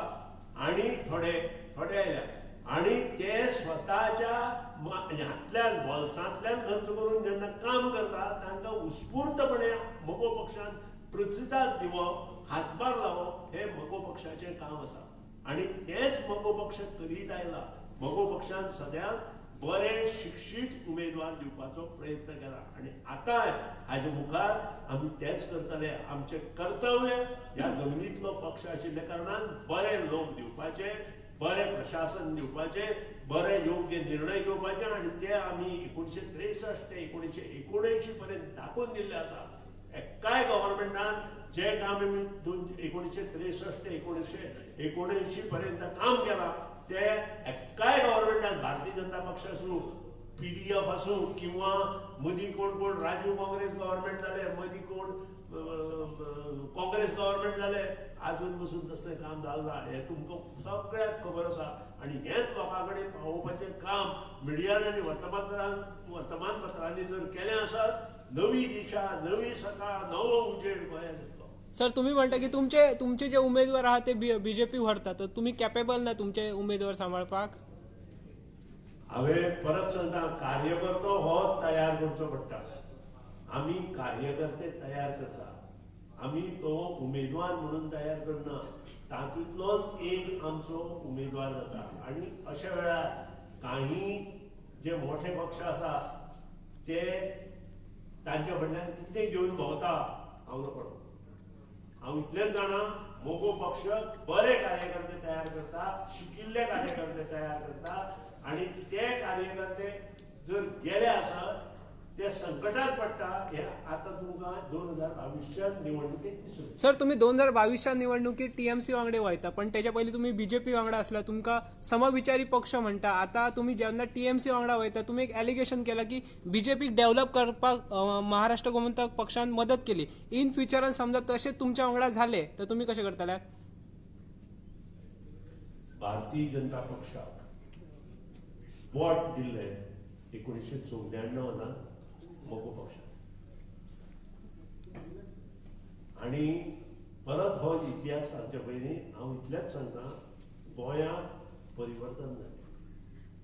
आनी थोडे आयल्या आणि ते स्वताच्या ह्यातल्यान बोल्सांतल्यान खर्च करून जेन्ना काम करतात तांकां उत्स्फूर्तपणे मगो पक्षान प्रतिसाद दिवप हातभार लावप हे मगो पक्षाचें काम आसा आणि तेच मगो पक्ष करीत आयला. मगो पक्षान सद्याक बरे शिक्षीत उमेदवार दिवपाचो प्रयत्न केला आणि आता हाजे मुखार आमी तेच करतले. आमचे कर्तव्य ह्या जमनींतलो पक्ष आशिल्ल्या कारणान बरे लोक दिवपाचे, बरे प्रशासन दिवपाचे, बरे योग्य निर्णय घेवपाचे आणि ते आमी 1963 ते 1979 पर्यंत दाखोवन दिल्ले आसा. एकाय गव्हर्नमेंटान जे काम आमी 1963 ते 1979 पर्यंत काम केला ते एकाय गव्हर्नमेंटान भारतीय जनता पक्ष आसूं, PDF आसूं किंवा मदीं कोण राजीव काँग्रेस गव्हर्नमेंट जाले, मदीं कोण काँग्रेस गव्हर्नमेंट जाले, आजून पसून तसलें काम जालें ना. हें तुमकां सगळ्यांक खबर आसा आणि हेंच लोकां कडेन पावोवपाचें काम मिडियान आनी वर्तमानपत्रांनी जर केलें आसत, नवी दिशा, नवी सकाळ, नवो उजेड गोंयांत येतलो. सर तुम्ही म्हणता की तुमचे जे उमेदवार आहात ते बीजेपी व्हरतात, तर तुम्ही कॅपेबल ना तुमचे उमेदवार सांभाळपाक? हांवें परत सांगता, कार्यकर्तो हो तयार करचो पडटा. आमी कार्यकर्ते तयार करता, आमी तो उमेदवार म्हणून तयार करना. तातूंतलोच एक आमचो उमेदवार जाता आणि अशा वेळार काही जे मोठे पक्ष आसा ते तांच्या फाटल्यान कितें घेवन भोंवता हांव नकळो. हांव इतलेंच जाणा, मोगो पक्ष बरे कार्यकर्ते तयार करता, शिकिल्ले कार्यकर्ते तयार करता आणि ते कार्यकर्ते जर गेले आसत ते संकटात पडटा. हे आता तुमकां 2022च्या निवडणुकीत दिसून. सर तुम्ही 2022च्या निवडणुकीत TMC वांगडे वयता, पण त्याच्या पयलीं तुम्ही BJP वांगडा आसला, तुमकां समविचारी पक्ष म्हणटा. आता तुम्ही जेन्ना TMC वांगडा वयता तुम्ही एक एलिगेशन केला की BJP डेव्हलप करपाक महाराष्ट्र गोमंतक पक्षान मदत केली. इन फ्युचरान समजा तशें तुमच्या वांगडा झाले तर तुम्ही कशें करतले? भारतीय जनता पक्षाक वोट दिल्ले 1994 मगो पक्ष आणि परत हो इतिहास सांगचे पयलीं हांव इतलेंच सांगता, गोंयांत परिवर्तन जालें.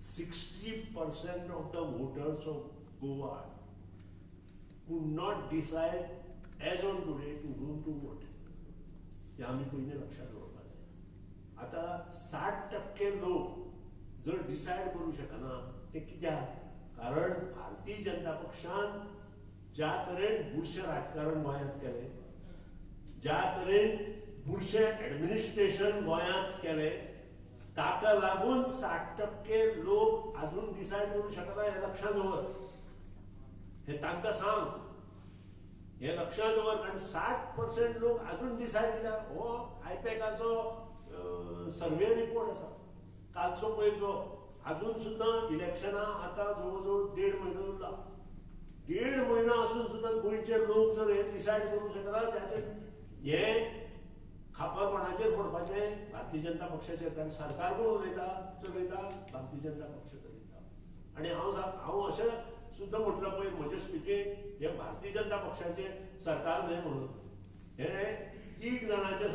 60% of the voters of Goa could not decide as on today to whom to vote. हे आमी पयलीं लक्षात दवरपाचें. आतां 60% लोक जर डिसायड करूं शकना ते कित्याक? कारण भारतीय जनता पक्षान ज्या तरेन बुरशें राजकारण गोंयांत केलें, ज्या तरेन बुरशें एडमिनिस्ट्रेशन गोंयांत केलें, ताका लागून 60% लोक आजून डिसायड करूं शकना. हें लक्षांत दवर, हें तांकां सांग, हें लक्षांत दवर. कारण 60% लोक आजून डिसायड केल्यार हो आयपॅकाचो सर्वे रिपोर्ट आसा कालचो पयरचो. अजून सुद्दां इलेक्शनां आतां जवळ जवळ 1.5 म्हयनो उरला. 1.5 म्हयनो आसून सुद्दां गोंयचे लोक जर हे डिसायड करूंक शकना, त्याचे हे खापर कोणाचेर फोडपाचें? भारतीय जनता पक्षाचेर. कारण सरकार कोण चलयता? भारतीय जनता पक्ष चलयता. आणि हांव अशें सुद्दां म्हटलं पळय म्हजे स्पिचीन, हे भारतीय जनता पक्षाचें सरकार न्हय म्हणून. हे 3 जाणांचें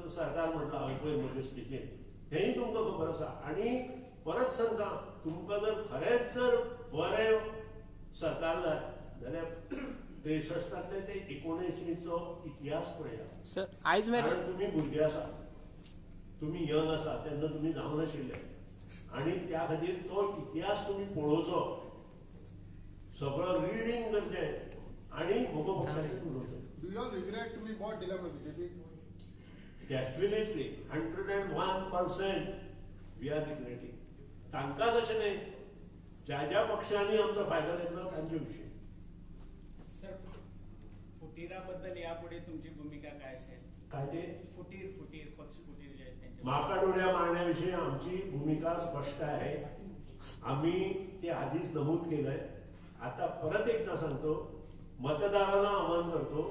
सरकार म्हटलं हांवें पळय म्हजे स्पिचीन. हेंय तुमकां खबर आसा. आणि परत सांगता, तुमकां जर खरेंच जर बरें सरकार जाय जाल्यार 63तले ते 79चो इतिहास पळया. सर आयज कारण तुमी भुरगे आसा, तुमी यंग आसा, तेन्ना तुमी जावं नाशिल्ले आणि त्या खातीर तो इतिहास तुमी पळोवचो, सगळो रिडींग करचें आणि मगो पक्षाचेर उलोवचें. डू यू रिग्रेट तुमी वोट दिला म्हणून BJP? Definitely 101% we are regretting. तांकांच अशें न्हय, ज्या ज्या पक्षांनी आमचो फायदो घेतलो तांचे विशीं. सर फुटीराबद्दल यापुढे तुमची भूमिका काय असेल? काय ते फुटीर पक्ष फुटीर जे आहेत त्यांच्या माकाडोळ्या मारण्याविषयी आमची भूमिका स्पष्ट आहे. आम्ही ते आधीच नमूद केलंय. आता परत एकदा सांगतो, मतदारांना आवाहन करतो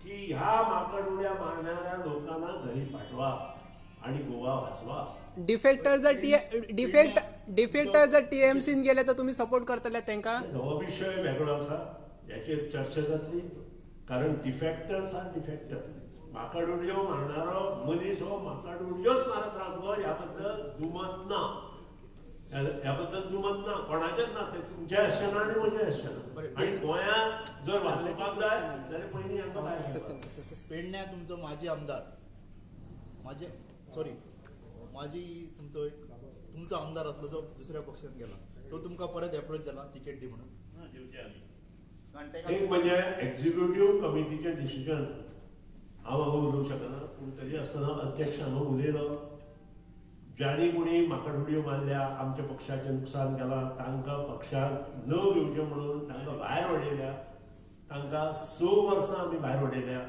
की ह्या माकाडोळ्या मारणाऱ्या लोकांना घरी पाठवा आणि गोवा वाचवा. डिफेक्टर जर TMCन गेले तर तुम्ही सपोर्ट करतले त्यांना? हो विषय वेगळो आसा, याचेर चर्चा जातली. कारण डिफेक्टर्स आर डिफेक्टर. माकाडोळ्यो मारणारो मनीस हो माकाडोळ्योच मारत रावतलो ह्या बद्दल दुमत ना. ह्या बद्दल तूं मत ना कोणाचेच ना ते तुमचें आसचें ना आनी म्हजें आसचें ना आनी गोंयांत जर वाचोवपाक जाय जाल्यार पयलीं हांकां भायर सरपाक जाय. पेडण्या तुमचो माजी आमदार तुमचो आमदार असलो जो दुसऱ्या पक्षात गेला तो तुमकां परत एप्रोच जाला तिकेट दी म्हणून दिवचें आमी. कारण तेका एक म्हणजे एक्झिक्युटिव्ह कमिटीचें डिसिजन हांव हांगा उलोवंक शकना पूण तरी आसतना अध्यक्ष हांगा उलयलो ज्यांनी कोणी माकडुड्यो मारल्या आमच्या पक्षाचें नुकसान केलां तांकां पक्षांत न घेवचें म्हणून तांकां भायर उडयल्या तांकां 6 वर्सां आमी भायर उडयल्या.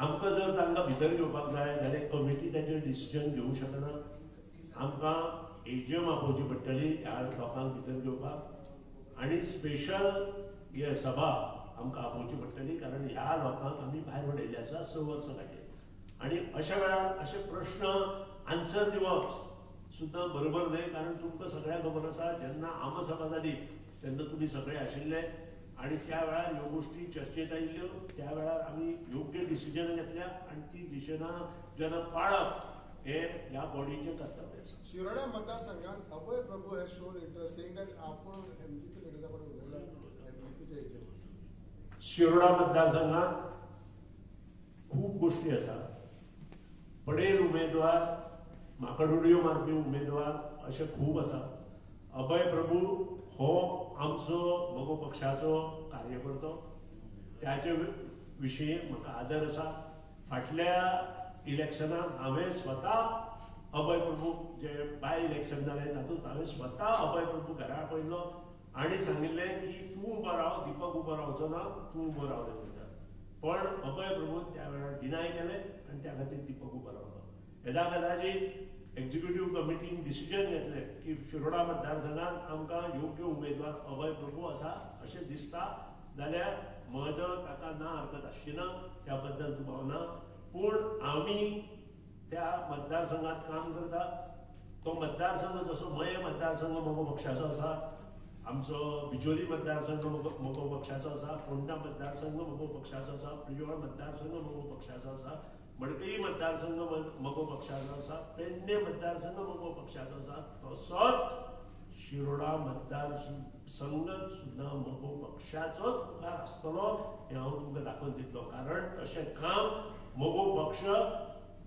आमकां जर तांकां भितर घेवपाक जाय जाल्यार कमिटी ताचेर डिसिजन घेवंक शकना. आमकां एजीएम आपोवची पडटली ह्या लोकांक भितर घेवपाक आनी स्पेशल सभा आमकां आपोवची पडटली कारण ह्या लोकांक आमी भायर उडयल्ले आसा 6 वर्सां खातीर. आनी अशा वेळार अशे प्रश्न आन्सर दिवप सुद्दां बरोबर न्हय कारण तुमकां सगळ्यांक खबर आसा जेन्ना आमसभा जाली तेन्ना तुमी सगळे आशिल्ले आनी त्या वेळार ह्यो गोश्टी चर्चेत आयिल्ल्यो त्या वेळार आमी योग्य डिसिजनां घेतल्या आनी ती डिसिजनां जेन्ना पाळप हें ह्या बॉडीचें कर्तव्य आसा. शिरोड्या मतदारसंघात Abhay Prabhu has shown interest saying that आपण एमजीपी लेडीजा कडेन उलयला एमजीपीच्या हेचेर. शिरोडा मतदारसंघात खूब गोश्टी आसा. पडेल उमेदवार माकडुड्यो मारपी उमेदवार अशे खूब आसा. अभय प्रभू हो आमचो मगो पक्षाचो कार्यकर्तो त्याचे विशीं म्हाका आदर आसा. फाटल्या इलेक्शनाक हांवें स्वता अभय प्रभू जे बाय इलेक्शन जालें तातूंत हांवें स्वता अभय प्रभू घरा पळयलो आनी सांगिल्लें की तूं उबो राव दिपक उबो रावचो ना तूं उबो रावले म्हणटा. पण अभय प्रभू त्या वेळार डिनाय केलें आनी त्या खातीर दिपक उबो रावलो. येदा कदाची एक्झिक्युटिव्ह कमिटीन डिसिजन घेतलें की शिरोडा मतदारसंघात आमकां योग्य उमेदवार अभय प्रभू आसा अशें दिसता जाल्यार म्हजो ताका ना हरकत आसची ना त्या बद्दल दुबाव ना. पूण आमी त्या मतदारसंघात काम करता. तो मतदारसंघ जसो मये मतदारसंघ मगो पक्षाचो आसा आमचो बिचोली मतदारसंघ मगो पक्षाचो आसा फोंडा मतदारसंघ मगो पक्षाचो आसा प्रियोळ मतदारसंघ मगो पक्षाचो आसा मडकई मतदारसंघ मगो पक्षाचो आसा पेडणे मतदारसंघ मगो पक्षाचो आसा तसोच शिरोडा मतदारसंघ सुद्दां मगो पक्षाचोच मुखार आसतलो हें हांव तुमकां दाखोवन दितलो. कारण तशें काम मगो पक्ष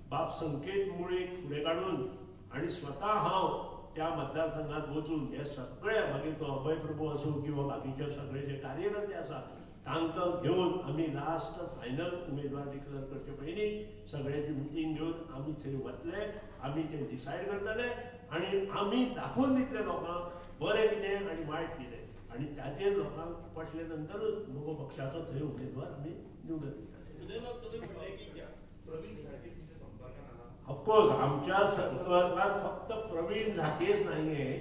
बाब संकेत मुळेक फुडें काडून आनी स्वता हांव त्या मतदारसंघात वचून हे सगळे मागीर तो अभय प्रभू आसूं किंवा बाकीचे सगळे जे कार्यकर्ते आसा तांकां घेवन आमी लास्ट फायनल उमेदवार डिक्लेअर करचे पयलीं सगळ्यांची मिटींग घेवन आमी थंय वतले आमी तें डिसायड करतले आनी आमी दाखोवन दितले लोकांक बरें कितें आनी वायट कितें आनी ताचेर लोकांक पटले नंतरूच मगो पक्षाचो थंय उमेदवार आमी निवडून दितले. सुदैव बाब तुम्ही म्हणले की ऑफकोर्स आमच्या संपर्कात फक्त प्रवीण धाकेच नाहीये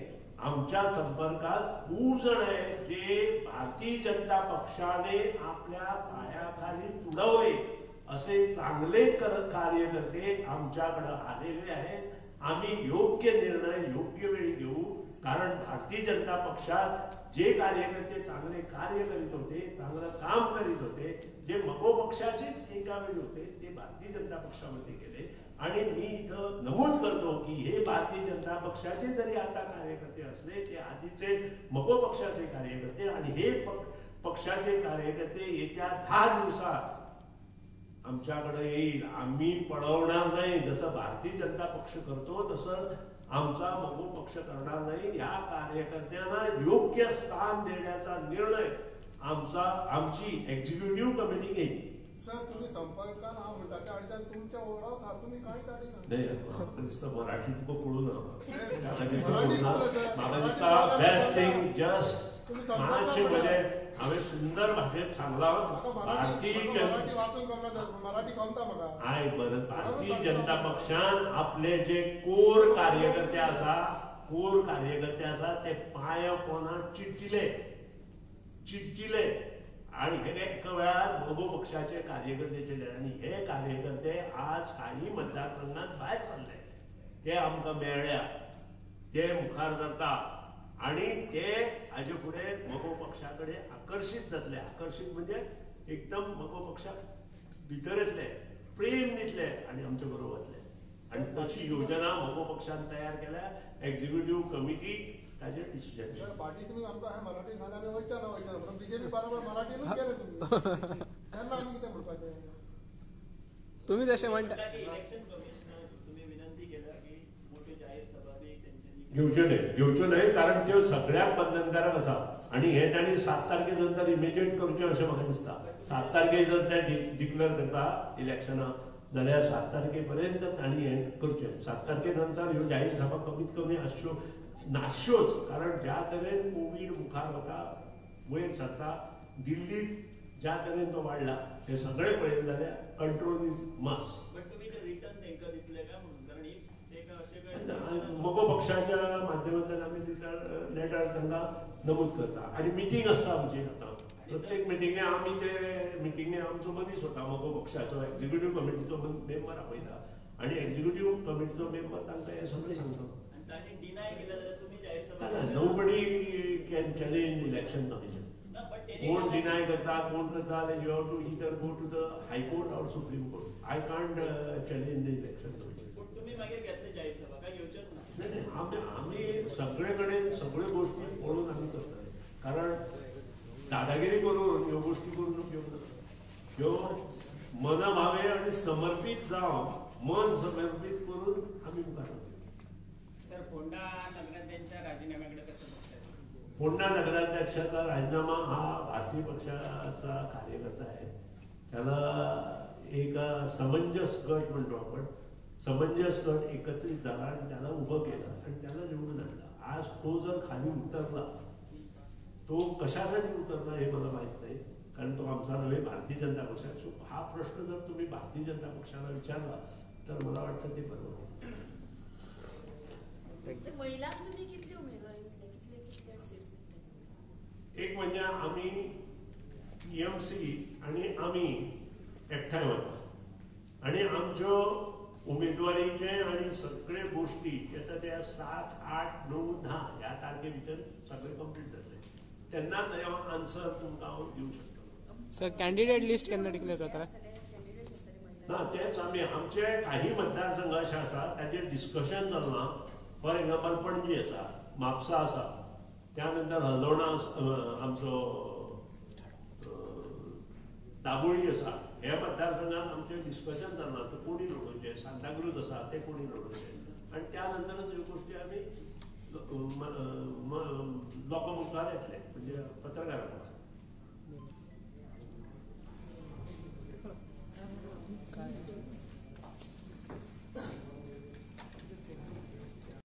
आमच्या संपर्कात खूप जण आहेत जे भारतीय जनता पक्षाने आपल्या पायाखाली तुडवले असे चांगले कार्यकर्ते आमच्याकडे आलेले आहेत. आम्ही योग्य निर्णय योग्य वेळी घेऊ कारण भारतीय जनता पक्षात जे कार्यकर्ते चांगले कार्य करीत होते चांगलं काम करीत होते जे मगो पक्षाचेच एका वेळी होते ते भारतीय जनता पक्षामध्ये गेले. आणि मी इथं नमूद करतो की हे भारतीय जनता पक्षाचे जरी आता कार्यकर्ते असले ते आधीचे मगो पक्षाचे कार्यकर्ते आणि हे पक्षाचे कार्यकर्ते येत्या 10 दिवसात आमच्याकडे येईल. आम्ही पळवणार नाही जसं भारतीय जनता पक्ष करतो तसं आमचा मगो पक्ष करणार नाही. या कार्यकर्त्यांना योग्य स्थान देण्याचा निर्णय आमची एक्झिक्युटिव्ह कमिटी घेईल. सर तुम्ही संपर्कान हांव म्हणटा त्या अडचण तुमच्या ओरात हा तुम्ही कांय काडिना. नाही म्हाका दिसता मराठी तुका कळून मराठी कळलं सर. म्हाका दिसता बेस्ट थिंग जस्ट तुम्ही संपर्कात मातशें म्हणा. म्हणजे हांवें सुंदर भाशेंत सांगला म्हाका भारतीय मराठी वाचून कळना मराठी कळटा म्हाका. आय बरं भारतीय जनता पक्षान आपले जे कोर कार्यकर्ते आसा ते पांया पोंदां चिड्डिले आणि हे एका वेळार मगो पक्षाचे कार्यकर्ते केले आणि हे कार्यकर्ते आज काही मतदारसंघात भायर सरले ते आमकां मेळ्ळ्या ते मुखार जाता आणि ते हाजे फुडें मगो पक्षा कडेन आकर्शीत जातले. आकर्शीत म्हणजे एकदम मगो पक्षाक भितर येतले प्रेम दितले आणि आमचे बरोबर वतले आणि तशी योजना मगो पक्षान तयार केल्या एक्झिक्युटिव्ह कमिटी ताजेर डिसिजन तर पार्टी तुम्ही आमकां हांवें मराठी खाना आमी वयचा ना म्हणून बीजेपी बरोबर मराठीनूच गेले तुम्ही तेन्ना आमी कितें म्हणपाचें तुम्ही जसे म्हणता इलेक्शन कमिशनर तुम्ही विनंती केल्या की मोठे जाहीर सभा बी त्यांच्यानी घेवच्यो न्हय कारण त्यो सगळ्याक बंधनकारक आसा आणि हे तांणी 7 तारखे नंतर इमिजिएट करचें अशें म्हाका दिसता 7 तारखेक जर ते डिक्लेअर करता इलेक्शनां जाल्यार 7 तारखे पर्यंत तांणी हें करचें 7 तारखे नंतर ह्यो जाहीर सभा कमीत कमी आसच्यो नासच्योच कारण ज्या तरेन कोवीड मुखार वता वयर सरता दिल्लीत ज्या तरेन तो वाडला हे सगळे पळयले जाल्यार कंट्रोल इज मस्ट बट तुम्ही ते रिटर्न तांकां दितले काय म्हणून कारण ते अशें काय मगो पक्षाच्या माध्यमांतल्यान आमी लेटर तांकां नमूद करता आनी मिटींग आसता आमची आतां प्रत्येक मिटिंगे आमी ते मिटिंगे आमचो मनीस वता मगो पक्षाचो एक्झिक्युटिव्ह कमिटीचो मेंबर आपयता आनी एक्झिक्युटिव्ह कमिटीचो मेंबर तांकां हे सगळें सांगता आणि तांणी डिनाय केलं जाल्यार तुम्ही जाहीर सभा nobody can challenge election commission ना बट तेणी कोण डिनाय करता कोण करता you have to either go to the high court or supreme court I can't challenge the election commission पण तुम्ही मागीर घेतले जाहीर सभा काय घेवचेच ना नाही आम्ही सगळे कडेन सगळ्यो गोष्टी पळोवन आमी करतले कारण दादागिरी करून ह्यो गोष्टी करून उपयोग ना ह्यो मनभावे आनी समर्पीत जावन मन समर्पीत करून आमी मुखार वतले सर फोंडा नगराध्यक्षा राजीनाम्याकडे कसं बघताय फोंडा नगराध्यक्षाचा राजीनामा हा भारतीय पक्षाचा कार्यकर्ता आहे त्याला एक समंजस गट म्हणतो आपण समंजस गट एकत्रित झाला आणि त्याला उभं केलं आणि त्याला निवडून आणलं आज तो जर खाली उतरला तो कशासाठी उतरला हे मला माहीत नाही कारण तो आमचा नव्हे भारतीय जनता पक्षाचा हा प्रश्न जर तुम्ही भारतीय जनता पक्षाला विचारला तर मला वाटतं ते बरोबर महिलांक तुम्ही कितले उमेदवार घेतले कितले सीट्स घेतले एक म्हणजे आम्ही टीएमसी आणि आम्ही एकठांय वता आणि आमच्यो उमेदवारीचे आणि सगळे गोष्टी येता त्या 7, 8, 9, 10 ह्या तारखे भितर सगळे कंप्लीट जातले तेन्नाच हे आन्सर तुमकां हांव दिवं शकता सर कॅन्डिडेट लिस्ट केन्ना डिक्लेअर करता ना तेच आमी आमचे काही मतदारसंघ असे आसा ताचेर डिस्कशन चलना फॉर एक्झाम्पल पणजी आसा म्हापसा आसा त्यानंतर हलवणा आमचो दाबोळी आसा ह्या मतदारसंघात आमचे डिस्कशन चलना तर कोणी लढोवचे सांताक्रूज आसा ते कोणी लढोवचे आणि त्यानंतरच ह्यो गोष्टी आमी लोकां मुखार येतले म्हणजे पत्रकारां मुखार